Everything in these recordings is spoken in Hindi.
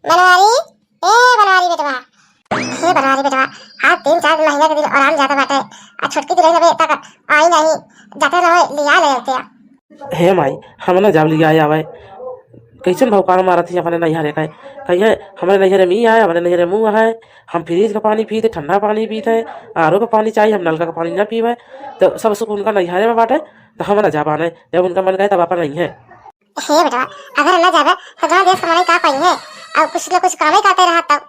बनवारी, ए बनवारी बेटवा, हे बनवारी बेटवा, आज 3-4 महीने के दिन आराम जाता बाटे। आ छोटकी दुल्हन अबे तक आई नहीं, जाते रहो लिया ले आते। हे माई हम ना जब लिया आवे कैसे भौकाल मारा थी अपने नैहरे का कहिए हमारे नैहरे में आए हमारे नैहरे मुँह है। हम फ्रिज का पानी पीते ठंडा पानी पीते आर का पानी चाहिए हम नलका का पानी ना पीवे तो सब सुख उनका नैहरे में बाटे तो हम ना जा पाने जब उनका मन गए तब आपा नहीं है। हे बेटा अगर ना जावे तो गांव देश कमाने का पाई है और कुछ न कुछ काम ही करते रहा तब।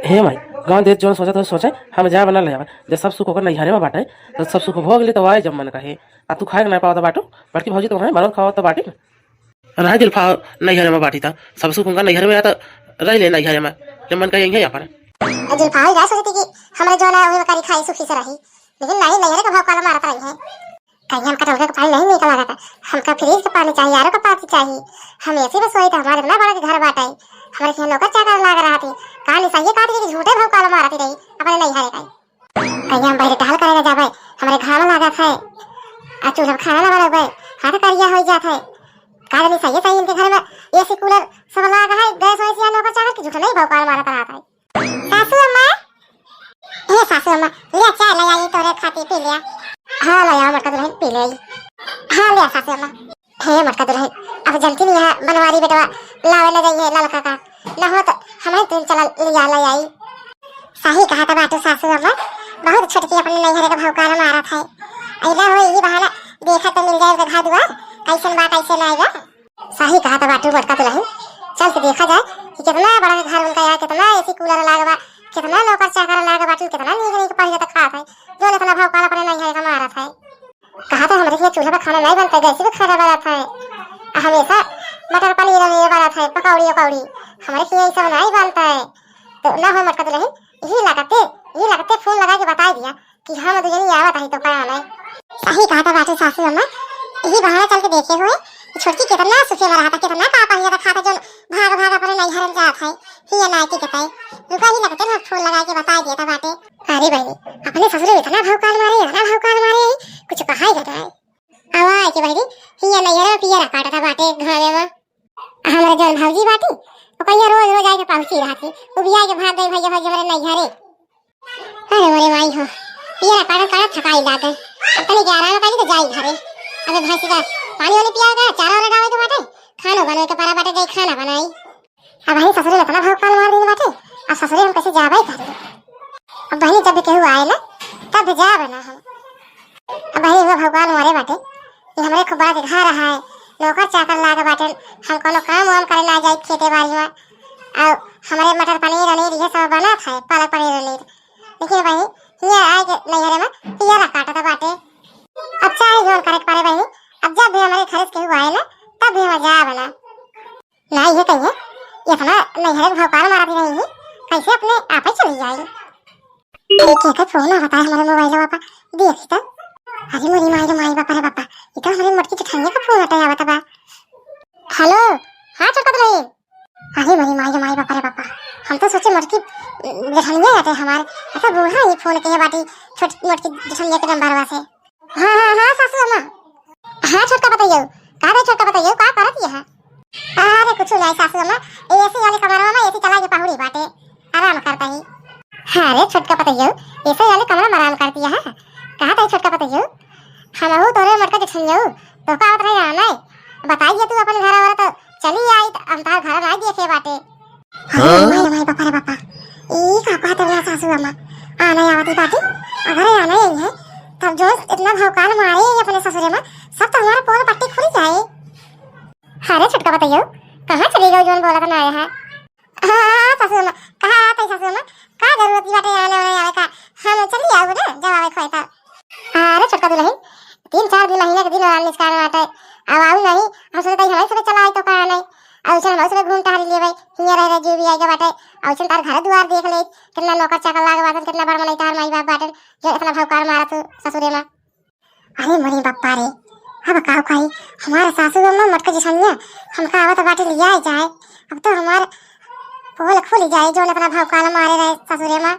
हे माई गाँव देश जो सोचा तो सोचे हम जा बना ले जब सब सुख होकर नैहरे में बाटे तो सब सुख भोग ले तो आए जब मन कहे आ तू खाए ना पाओ तो बाटो बड़की भौजी तो है बनल खाओ तो बाटे रह दिल फाओ नैहरे में बाटी था सब सुख उनका नैहरे में आता रह ले नैहरे में जब मन कहे यहाँ पर जुल्फा ही सोचती कि हमारे जो ना वही करी खाई सुखी से रही लेकिन नहीं नैहरे का भाव काला मारता रही है। कहीं हम कटोरे का पानी नहीं निकल लगा था हमका फ्रिज का पानी चाहिए आरो का पानी चाहिए। हम ऐसे बस वही था हमारे इतना बड़ा घर बाटा हमारे यहाँ नौकर चाकर लग रहा थी कहानी सही काट कि झूठे भाव काला मारती रही अपने नैहरे का। कहीं हम पहले टहल करेगा जा भाई हमारे घाम लगा था आ चूल्हा खाना लगा गए हाथ करिया हो जाता है कारण सही सही इनके घर में एसी कूलर सब लगा है गैस वैसे नौकर चाकर की झूठा नहीं भाव काला मारता रहा था। सासू अम्मा हे सासू अम्मा ले चाय ले आई तोरे खाती पी लिया। हाँ ले आओ मटका दुल्हन पी ले। हाँ ले सासू अम्मा हे मटका दुल्हन अब जल्दी नहीं है बनवारी बेटवा लावे न जाइए ललका का न हो तो हमें तुम चला लिया ले आई। सही कहा था बाटू सासू अम्मा बहुत छटकी अपने नैहरे का भाव काला मारा था ऐला हो ये बहाना देखा तो मिल जाए घर दुआर कैसे बा कैसे लाएगा। सही कहा था बाटू मटका दुल्हन चल के देखा जाए कि कितना बड़ा घर उनका है कितना एसी कूलर लगा कितना नौकर चाकर लगा बाटू कितना नीक पहले तक खा था जो इतना भाव काला अपने नैहरे का मारा था। कहा था हमारे चूल्हे पर खाना नहीं बनता गैस पे खाना बना था हमेशा मटर पनीर बना था पकौड़ी वकौड़ी हमारे यहाँ सब नहीं बनता है तो ना हो मटका दुल्हन यही लगाते फोन लगा के बता दिया कि हम दुल्हन आवत है तो कहा नहीं। सही कहा था बाटू सासू अम्मा यही बहाना चल के देखे हुए छोटकी कितना सुखी में रहा था कितना का पहिया रखा था जो भाग भाग अपने नैहर में जात है फिर ना की कहते रुका ही लगते ना फोन लगा के बता दिया था बाटे। अरे बहनी अपने ससुर इतना भाव काल मारे कुछ कहा ही कहता है आवाज के बहनी हिया नैहर में पिया काटा था बाटे घरे में हमारे जन भौजी बाटी तो कहिया रोज आके पहुंची रहा थी वो भी आके भाग गई भैया भैया हमारे नैहरे। अरे मोरे माई हो पिया काटा थकाई लाते अब तनी के आराम करी तो जाई घरे अबे भैंसी का पानी वाले पिया गया चारा लगावे तो बाटे खाना बनाए के पारा बाटे गई खाना बनाई अब वही ससुरे इतना भाव काल मार देने बाटे अब ससुरे हम कैसे जावे करे अब बहनी जब केहू आए ना तब जा बना हम अब वही वो भगवान मारे बाटे ये हमरे खूब बड़ा घर है नौकर चाकर लागे बाटे हम कोनो काम वाम करे ना जाए खेते बाड़ी में और हमारे मटर पनीर ये सब बना था पालक पनीर लेकिन वही ये आए के नैहरे में पिया काटा था बाटे अब चाहे जोन करे पारे बहनी अब जब भी हमारे घर के हुआ है ना तब भी हम जा बना ना ये कहिए इतना नैहरे भाव काल मारती नहीं है कैसे अपने आप ही चली जाएगी। एक एक फोन आता है हमारे मोबाइल पापा देख तो अरे मोरी माई पापा रे पापा ये तो हमारे मटकी चठाइए का फोन आता है आवता बा। हेलो हाँ चटक रही अरे मोरी माई पापा रे पापा हम तो सोचे मटकी जठाइए आते हमारे ऐसा बूढ़ा ही फोन के बाटी छोटी मटकी जठाइए के नंबर से। हाँ सासू अम्मा हाँ छोटका बताइयो का करत ये है। अरे कुछ नहीं सासू अम्मा एसी वाले कमरा में एसी चला के पहुड़ी बाटे आराम करता ही। हाँ रे छोटका बताइयो एसी वाले कमरा में आराम करती है कहा था छोटका बताइयो हम हो तोरे मटका जठनियो तो का आवत रही आना बताइए तू अपन घर वाला तो चली आई हम तार घर ना देखे बाटे। हां माई पापा रे पापा ई का कहत है सासू अम्मा आना आवती बाटे अगर आना ही है तब जो इतना भाव काल मारे अपने ससुरे में सब तो हमारा पोल पट्टी खुल जाए। अरे छोटका बताइयो कहाँ चली गई जोन बोला था ना है। हाँ सासू अम्मा कहाँ आते सासू अम्मा का जरूरत बाटे आने का हम चली आओ ना जब आवे खोए था। अरे छोटका दुल्हन 3-4 महीने के दिन आने निस्कार आते अब आऊ नहीं हम सोचते हमारे सब चला आई तो कहा नहीं और चल हम सब घूमता हरी ले भाई हिया रह जो भी आएगा बाटे और चल तार घर द्वार देख ले कितना नौकर चाकर लागे बाटे कितना बड़ मनई तार माई बाप बाटे जो इतना भाव काल मारा तू ससुरे में। अरे मोरी बापा रे अब का खाई हमारे सासू अम्मा मटका जठनिया हमका आवत बाटे लिया जाए अब तो हमार पोल खुल जाए जो इतना भाव काल मारे रहे ससुरे में।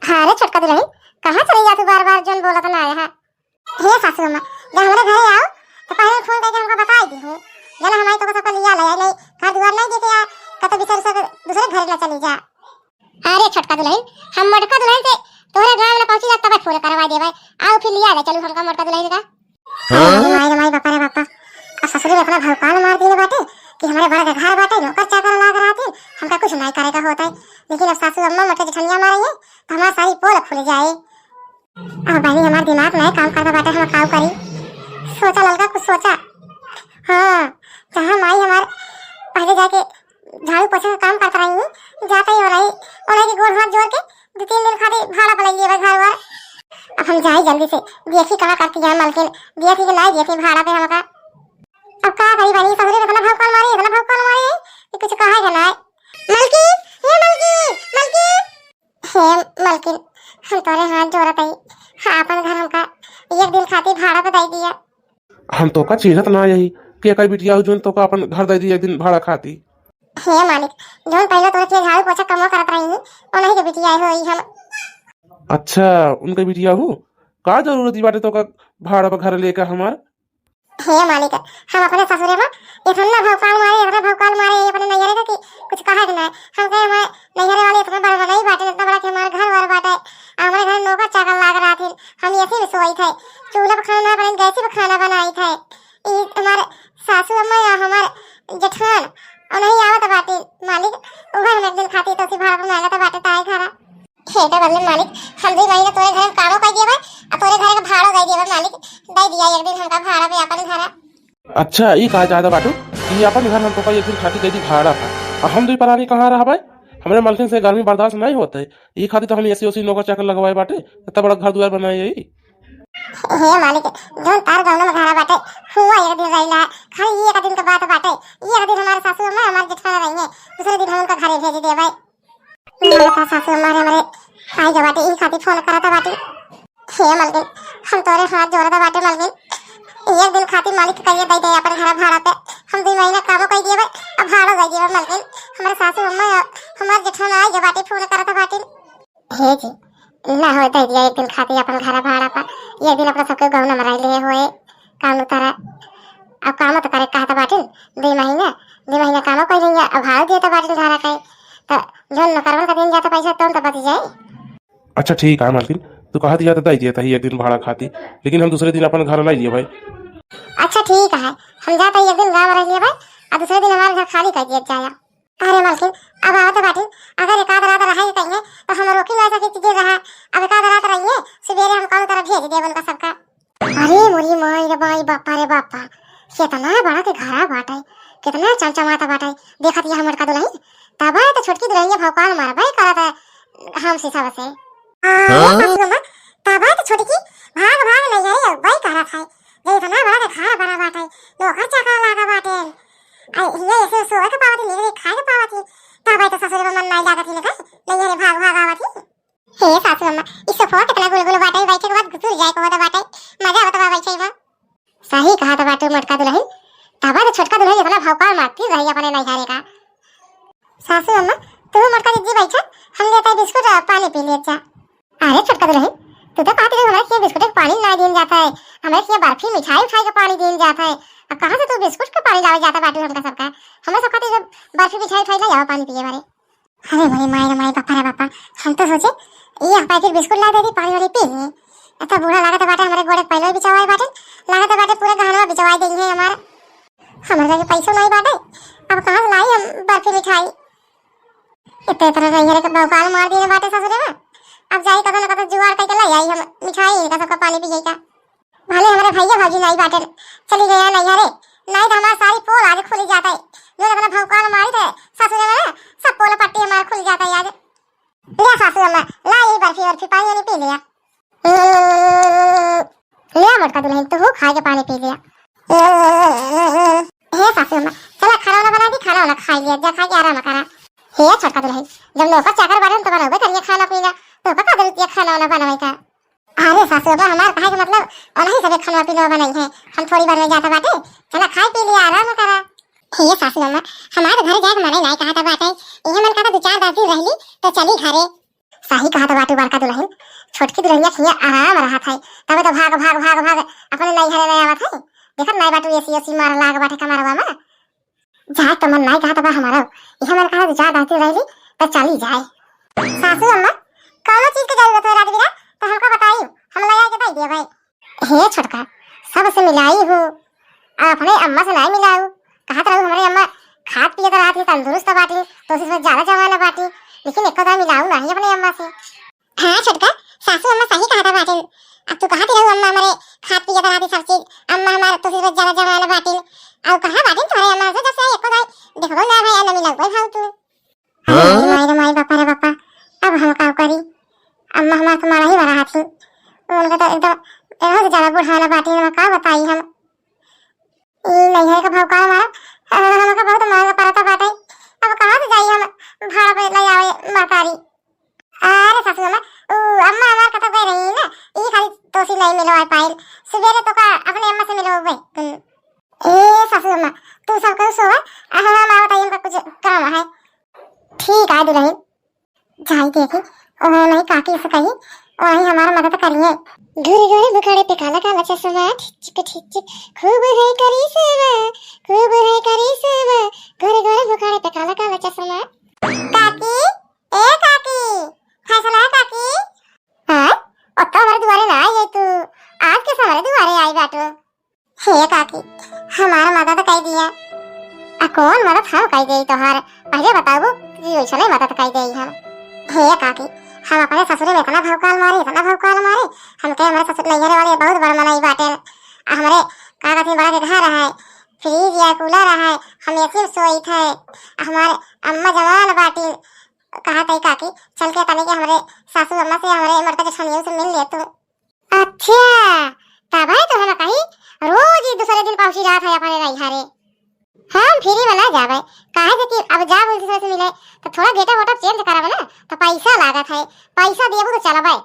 हाँ रे छोटका दुल्हन कहाँ चली जा तू बार जोन बोला था ना है। हे सासू अम्मा जब हमारे घर आओ तो पहले फोन करके हमको बता दी हूँ जना हमारे तो लिया ले नहीं घर द्वार नहीं देखे कतो बिचार सब दूसरे घर ला चली जा। अरे छोटका दुल्हन हम मोटका दुल्हन से तोरे गांव में पहुंची जा तब फोन करवा देबे। आओ फिर लिया ले चलू हमका मोटका दुल्हन का। माई माई बापा रे बापा अब ससुर अपना भौकाल मार दिए बाटे कि हमारे बड़ा का घर बाटे नौकर चाकर लाग रहा थे हमका कुछ नहीं करेगा होता है। लेकिन अब सासू अम्मा मोटे जठनिया मारेंगे तो हमारा सारी पोल खुल जाए। अब बहनी हमारा दिमाग नहीं काम करता बाटे हम काम करी सोचा ललका कुछ सोचा। हाँ जहाँ माई हमार पहले जाके झाड़ू पोछा का काम करता रही हूँ जाता ही हो रही उन्हें की गोड़ हाथ जोड़ के 2-3 दिन खातिर भाड़ा पलाइए घर वर। अब हम जाए जल्दी से देखी कहाँ करती है मालकिन दिया थी कि नहीं दिया थी भाड़ा पे हमका। अब का करी बनी ससुरे इतना भौकाल मारी कि कुछ कहेगा ना। मालकिन हे मालकिन हम तोरे हाथ जोड़त आई। हाँ अपन घर हमका 1 दिन खातिर भाड़ा पे दे दिया। हम तो का चीजत ना यही कि एक बिटिया जोन तो का अपन घर दे दी 1 दिन भाड़ा खाती। हे मालिक जोन पहले तोरे के झाड़ू पोछा कमो करत रही उन्हीं के बिटिया होई हम। अच्छा उनका बिटिया हो का जरूरत बाटे तो का भाड़ा पर घर लेकर हमार। हे मालिक हम अपने ससुरे में इतना भौकाल मारे अपने नैहरे का कि कुछ कहा ना। हम कहे हमारे नैहरे वाले इतना बड़ा नहीं बाटे इतना बड़ा कि हमारे घर वार बाटे हमारे घर नौकर चाकर लाग रहा थे हम ऐसे में सोई थे चूल्हा पर खाना बने गैस पर खाना बनाई थे। हमारे सासू अम्मा या हमारे जेठान नहीं आवत बाटे मालिक उधर हम 1 दिन खाती तो भाड़ा पर मांगत बाटे ताई घरा। हेटे बदले मालिक हम 2 महीने तोरे घर कामो कर दिए और तोरे घर का भाड़ो दे दिए मालिक दे दिया 1 दिन हमका भाड़ा पे अपन घरा। अच्छा ये कहा ज्यादा बाटू ये अपन घर हम तो 1 दिन खाती दे दी भाड़ा पर और हम 2 परानी कहाँ रहा भाई हमारे मालकिन से गर्मी बर्दाश्त नहीं होता है ये खाती तो हम ऐसी उसी नौकर चाकर लगवाए बाटे इतना बड़ा घर द्वार बनाए यही। हे मालिक जोन तार गांव में घरा बाटे हुआ 1 दिन रहिला खाली 1 दिन का बात बाटे 1 दिन हमारे सासू अम्मा हमारे जेठान रहेंगे दूसरे दिन हम उनका घरे भेज देबे। मेरे सासू अम्मा हमारे आई जा बाटे ई खाती फोन करता बाटे। हे मालकिन हम तोरे हाथ जोड़ता बाटे मालकिन 1 दिन खाती मालिक कहिए दे दे अपन घर भाड़ा पे हम 2 महीना कामो कर दिए अब भाड़ा दे दिए मालकिन हमारे सासू अम्मा हमारे जेठान आई जा बाटे फोन करता बाटे। हे जी ना हो दे दिया 1 दिन खाती अपन घर भाड़ा पर 1 दिन अपना सबके गाँव में रह होए काम उतारा अब काम तो करे कहता बाटे 2 महीना कामो कर लेंगे अब भाड़ा देता बाटे घर का तो जो नौकरवन का दिन जाता पैसा तो बच जाए। अच्छा ठीक है मालकिन तू कहा दिया तो दे दिया था 1 दिन भाड़ा खाती लेकिन हम दूसरे दिन अपन घर ला लिए भाई। अच्छा ठीक है हम जाते 1 दिन गाँव रह लिए भाई और दूसरे दिन हमारे घर खाली कर दिया जाया। अरे मालकिन अब आवत बाटे अगर एक आध रात रहे कहीं तो हम रोकी ना सके चीजें रहा अब एक आध रात रहिए सवेरे हम कौन तरह भेज देव उनका सबका। अरे मोरी माई रे बापा कितना बड़ा के घरा बाटे कितना चमचमाता बाटे देखत ये हमर का दुल्हन तब तो छोटकी दुल्हन भौकाल मारबे करत हम से सब से तब तो छोटकी भाग नहीं है वही करत है जे इतना बड़ा के घर बना बाटे नौकर चाकर लागा बाटे ये ऐसे सोए के पावती नहीं खाए के पावती तब तो ससुर मन नहीं लागत ही नहीं है भाग आवत हे सासू अम्मा इस फोट कला गुल बाटे बैठे के बाद गुजर जाए को बाटे मजा आवत बा बैठे बा। सही कहा तो बाटे मोटका दुल्हन तब तो छोटका दुल्हन इतना भौकाल मारती रही अपने नहीं हारे का। सासू अम्मा तू मोटका दीदी बैठा हम लेते बिस्कुट और पानी पी ले जा। अरे छोटका दुल्हन तू तो कहती है हमारे बिस्कुट का पानी ना दिन जाता है हमारे बर्फी मिठाई खाई का पानी दिन जाता है अब कहाँ से तू बिस्कुट का पानी लावे जाता बाटू हमका सबका हमें सब खाते बर्फी मिठाई खाई ला जाओ पानी पिए बारे। अरे मेरी माई बापा हम तो सोचे ये पैकेट बिस्कुट ला देती पानी वाली पी लिए इतना बूढ़ा लागत बाटे हमारे गोड़े पहले बिचवाए बाटे लागत बाटे पूरा गहना बिचवाए देंगे हमारा हमारे लगे पैसा नहीं बाटे अब कहाँ से लाई हम बर्फी मिठाई इतने तरह नैहरे के भौकाल मार दिए बाटे ससुरे में अब जाई कदो न कदो जुगाड़ करके लाई आई हम मिठाई इनका सबका पानी पी का भले हमारे भैया भाजी नहीं बाटे चली गया नैहरे नहीं तो हमारा सारी पोल आज खुल जाता है जो अपना भौकाल मारी थे ससुरे में सब पोल पट्टी हमारा खुल जाता है आज ले सासू अम्मा ला ये बर्फी पानी वानी पी लिया ले मोटका दुल्हन तू खाए के पानी पी लिया। हे सासू अम्मा चला खाना बना दी खाना खा लिया जा खा के आराम करा। हे छोटका दुल्हन जब नौकर चाकर बाटे तो बनावे करिए खाना पीना तो बता दे खाना बनावे का। अरे सासू अम्मा हमार कहे के मतलब नहीं सब खाना पीना बनाई है हम थोड़ी बार में जाता बाटे चला खाए पी लिया आराम करा। हे सासू अम्मा हमारे घर जाए माने नहीं कहा था बाटे ये मन कहा 2-4 दिन रहली तो चली घरे। सही कहा था बाटू बड़का दुल्हन छोटकी दुल्हनिया खिया आराम रहा था तब तो भाग अपने नहीं हरे नहीं आवत है देखत नहीं बाटू ऐसी मार लाग बाटे कमरवा में जा तो मन नहीं कहा तबा हमारा यह मन कहा जा दाती रही तो चली जाए। सासू अम्मा कौन चीज की जरूरत है राजवीरा तो हमको बताइयो, हम लगा के दे दिए भाई। हे छोटका सबसे मिलाई हूँ, अपने अम्मा से नहीं मिलाऊ। कहा तो हमारे अम्मा खाद पिए तो रात तंदुरुस्त बाटी तो उसमें ज्यादा जमाना बाटी, लेकिन एक बार मिलाऊ नहीं अपने अम्मा से। हाँ छोटका सासू अम्मा सही कहा था बाटी। अब तू कहा रहू अम्मा हमारे खाद पिए तो रात सब चीज अम्मा हमारे तो उसमें ज्यादा जमाना बाटी और कहा बाटी तुम्हारे अम्मा से जब से एक बार देखो ना भाई ना मिलाऊ भाई भाऊ तू। अरे माई बापा रे बापा अब हम का करी, अम्मा हमारा तुम्हारा ही बड़ा हाथी उनका तो एकदम बहुत ज्यादा बुढ़ाना बाटी में का बताई हम नहीं है का भाव का हमारा हमका बहुत महंगा पड़ता बाटे। अब कहां से जाई हम भाड़ा पे ले आवे मातारी। अरे सासू अम्मा अम्मा हमार कथा गई रही ना ई खाली तोसी नहीं मिलो है पाइल सवेरे तो का अपने अम्मा से मिलो भाई। ए सासू अम्मा तू सब कर सो हम आवत आई का कुछ काम है। ठीक है दुल्हन जाई देखी और नहीं काकी से कही वही हमारा मदद करिए। घुरे घुरे बुखारे पे काला काला चश्मा चिक चिक चिक खूब है करी सेवा खूब है करी सेवा घुरे घुरे बुखारे पे काला काला चश्मा। काकी ए काकी फैसला है काकी। हां ओत्ता हमारे दुआरे ना आई है तू आज के हमारे दुआरे आई बाटो। हे काकी हमारा मदद कर दिया। कौन मदद हम कर देई तोहार पहले बताओ कि ओइसने मदद कर देई हम। हे काकी हम अपने ससुर में इतना भौकाल मारे हम के हमारे ससुर नैहरे वाले बहुत बड़ा मनाई बाटे। हमारे का कहते बड़ा के घर है फ्रिज या कूलर है हम ऐसे में सोई थे हमारे अम्मा जवान बाटी। कहा तई काकी चल के तने के हमारे सासू अम्मा से हमारे मरता के छनियों से मिल ले तू। अच्छा तब है तो हम कहीं रोज ही दूसरे दिन पहुंची जात है अपने नैहरे हम फ्री में ना जावे काहे कि अब जा बोल दूसरे से मिले तो थोड़ा गेटा वोटा चेंज करावे ना तो पैसा लागत है पैसा देबो तो चला भाई।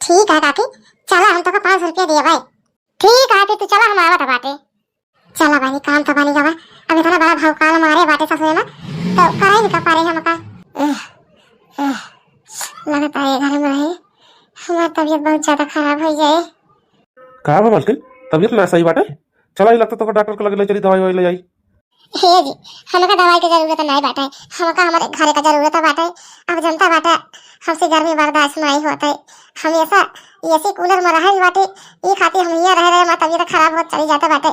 ठीक है काकी चला हम तो का 500 रुपया दिए भाई। ठीक है तू चला हम आवत बाटे। चला भाई काम तो बनी जावा अब इतना बड़ा भौकाल मारे बाटे ससुर में तो कराई नहीं का पारे हम का लगता है घर में रहे हमारी तबीयत बहुत ज्यादा खराब हो जाए। का बा मालकिन तबीयत ना सही बाटे चला ही लगता तो डॉक्टर को लगे ले चली दवाई ले आई। हे जी हमका दवाई की जरूरत नहीं बाटे हमका हमारे घर का जरूरत बाटे। अब जनता बाटे हमसे गर्मी बर्दाश्त नहीं होता है हमेशा ऐसे कूलर में रहे बाटे ये खातिर हम यहाँ रह रहे माँ तबीयत खराब हो चली जाता बाटे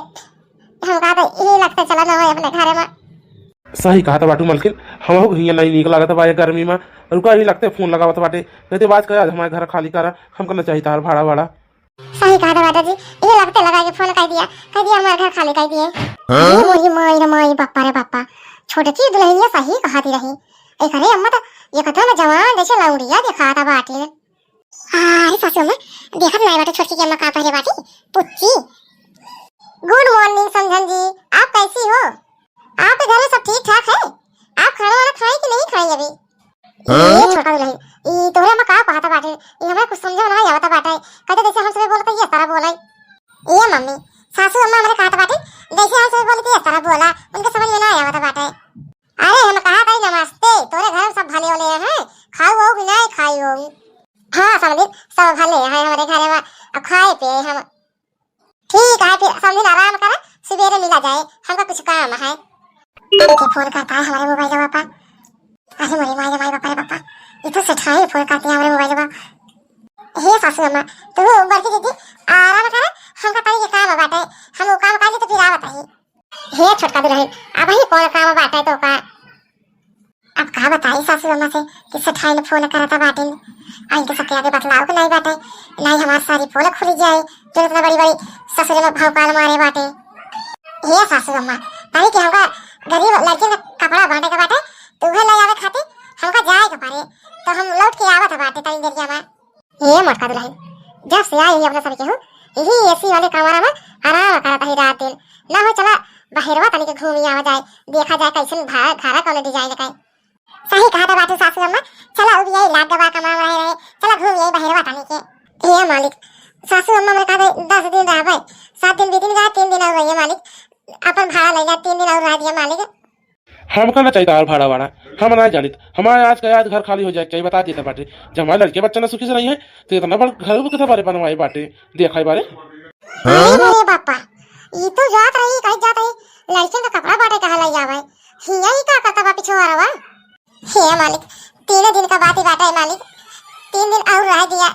हम कहा यही लगता चला ना हो अपने घर में। सही कहा था बाटू मालकिन हम हियां नहीं निक लागत बा गर्मी में रुका ही लगते फोन लगावत बाटे कहते बात कर हमारे घर खाली करा हम करना चाहिए तार भाड़ा वाड़ा। सही कहा था बाटा जी ये लगते लगा के फोन कर दिया हमारे घर खाली कर दिए। मोरी मोई रे मोई बापा रे बापा छोटे ची दुल्हनिया सही कहती रही एक अरे अम्मा तो ये कथा में जवान जैसे लौंडिया दिखा था बाटी ने। अरे सासू अम्मा देखत नहीं बाटे छोटी की अम्मा का पहले बाटी पुच्ची। गुड मॉर्निंग समझन जी आप कैसी हो आपके घर में सब ठीक ठाक है आप खाना वाना खाए कि नहीं खाए अभी। ये छोटा दुल्हन ये तोरे अम्मा का कहता बाटे ये हमें कुछ समझ नहीं आवता बाटे कहते जैसे हम सब बोलते ये तरह बोले ये मम्मी सासू अम्मा हमारे कहता बाटे जैसे हम सब बोलते ये तरह बोला उनके समझ में नहीं आवता बाटे। अरे हम कहा था नमस्ते तोरे घर सब भले वाले हैं खाओ हो कि नहीं खाई होगी। हाँ समझ सब भले हैं हमारे घर में अब खाए पे हम ठीक है फिर समझ आराम करें सवेरे मिला जाए हमका कुछ काम है। अब फोन करता है हमारे मोबाइल पापा। अरे मोरी माई माई पापा रे पापा ये तो सेठाई फोन करती है हमारे मोबाइल पापा। हे सासू अम्मा तू बड़की दीदी आराम करे हमका तनी के काम बाटे हम वो काम कर ले तो फिर आवत है। हे छोटका दुल्हन अब ही कौन काम बाटे तो का अब कहा बताई सासू अम्मा से कि सेठाई ने फोन करा था बाटे आई के सके आगे बतलाओ कि नहीं बाटे नहीं हमारी सारी पोल खुल जाए जो इतना बड़ी बड़ी ससुर में भौकाल मारे बाटे। हे सासू अम्मा तनी के हमका गरीब लड़के का कपड़ा बांटे का बाटे तू है ले आवे खाते हमका जाए के पारे तो हम लौट के आवत बाटे तनी देर में। ये मोटका दुल्हन जब से आई अपने सब के हो यही एसी वाले कमरा में आराम करता ही रात दिन ना हो चला बाहरवा तनी के घूमी आवा जाए देखा जाए कैसन घरा कौन डिजाइन का। सही कहा था बाटू सासू अम्मा चला अब यही लाग गवा कमा रहे चला घूम यही बाहरवा तनी के। ये मालिक सासू अम्मा ने कहा 10 दिन रह भाई 7 दिन बीत गया 3 दिन और रहिए मालिक अपन भाड़ा ले जा 3 दिन और रह दिया मालिक। हम करना चाहिए तार भाड़ा वाड़ा हम ना जानित हमारे आज का आज घर खाली हो जाए चाहिए बता देता बाटे जब हमारे लड़के बच्चा ना सुखी से नहीं है तो इतना बड़ा घर को कितना बारे बनवाए बाटे देखा बारे। अरे पापा ई तो जात रही कहीं जात रही लड़कियों का कपड़ा बाटे कहाँ लाई आवे हिया ही का करता बा पिछवाड़ा बा। हे मालिक 3 दिन का बात ही बाटा है मालिक 3 दिन और रह दिया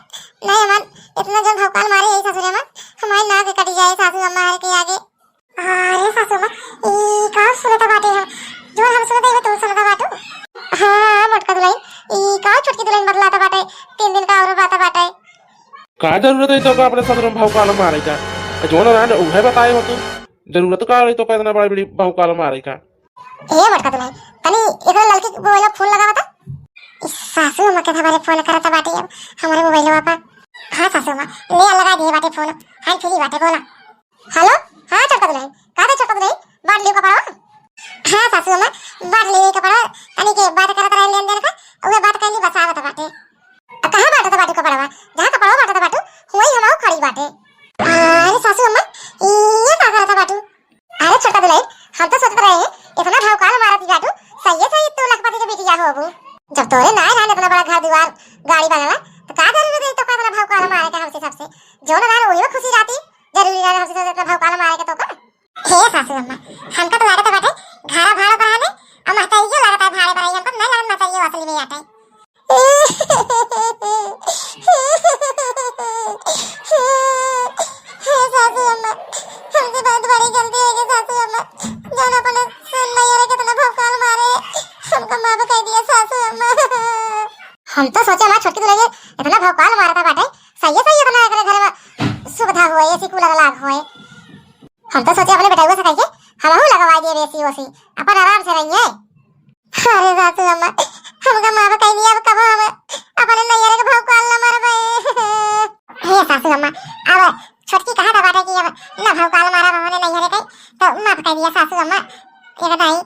नहीं मन इतना जो भौकाल मारे यही सासू अम्मा हमारी नाक कटी जाए सासू अम्मा हर के आगे। अरे सासू अम्मा ई का सुनता बाटे हम जो हम सुनते हो तो सुनता बाटू। हां मोटका दुल्हन ई का छोटकी दुल्हन बदलाता बाटे 3 दिन का और बाता बाटे। का जरूरत है तो का अपने सदर में भौकाल मारे का जो ना उहे बताए हो तू जरूरत का रही तो का इतना बड़ी भौकाल मारे का। ए मोटका दुल्हन तनी एकरा लड़की बोला फोन लगावा था सासू अम्मा के हमारे फोन करता बाटे अब हमारे मोबाइल पर। हां सासू अम्मा ले लगा दिए बाटे फोन हां फ्री बाटे बोला। हेलो हां छोटका दुल्हन का दे छोटका दुल्हन बांट लियो कपड़ा। हां सासू अम्मा बांट लियो कपड़ा तनी के बात करत रहे लेन देन का उहे बात कहली बसावत बाटे। कहां बाटत बाटू कपड़ा जहां कपड़ा बाटत बाटू वही हमाऊ खड़ी बाटे। अरे सासू अम्मा ये का करत बाटू। अरे छोटका दुल्हन हम तो सोचत रहे इतना भौकाल मारत बाटू सही सही तू लखपति के बेटी हो अबू जब तोरे ना है इतना बड़ा घर दीवार गाड़ी बनाला तो का जरूरत है तो का इतना भौकाल मारे का हमसे सबसे जो ना वही में खुशी रहती जरूरी ना हमसे इतना भौकाल मारे के तो का। हे सासू अम्मा हमका तो लागत बाटे घरा भाड़ा कराने अब महताई ये लागत है भाड़े पर हमको नहीं लागत महताई असली में आटे। हे सासू अम्मा हमसे बहुत बड़ी गलती हो गई सासू अम्मा जाना अपने सुन नहीं रहे कितना भौकाल मारे हमको माफ कर दिया सासू अम्मा। हम तो सोचे हमारा छोटकी दुल्हन इतना भौकाल मारता बाटे सही सही इतना एकरे घर में सुविधा हुए एसी कूलर लाग हुए हम तो सोचे अपने बेटा से कहिए हमहू लगवा दिए एसी ओसी अपन आराम से रहिए। अरे सासू अम्मा हमका माफ कर दिया अब कब हम अपने नैयर के भौकाल न मारबे। हे सासू अम्मा अब छोटकी कहा था बाटे कि अब ना भौकाल मारा हमने नैयर के तो माफ कर दिया सासू अम्मा ये बताई।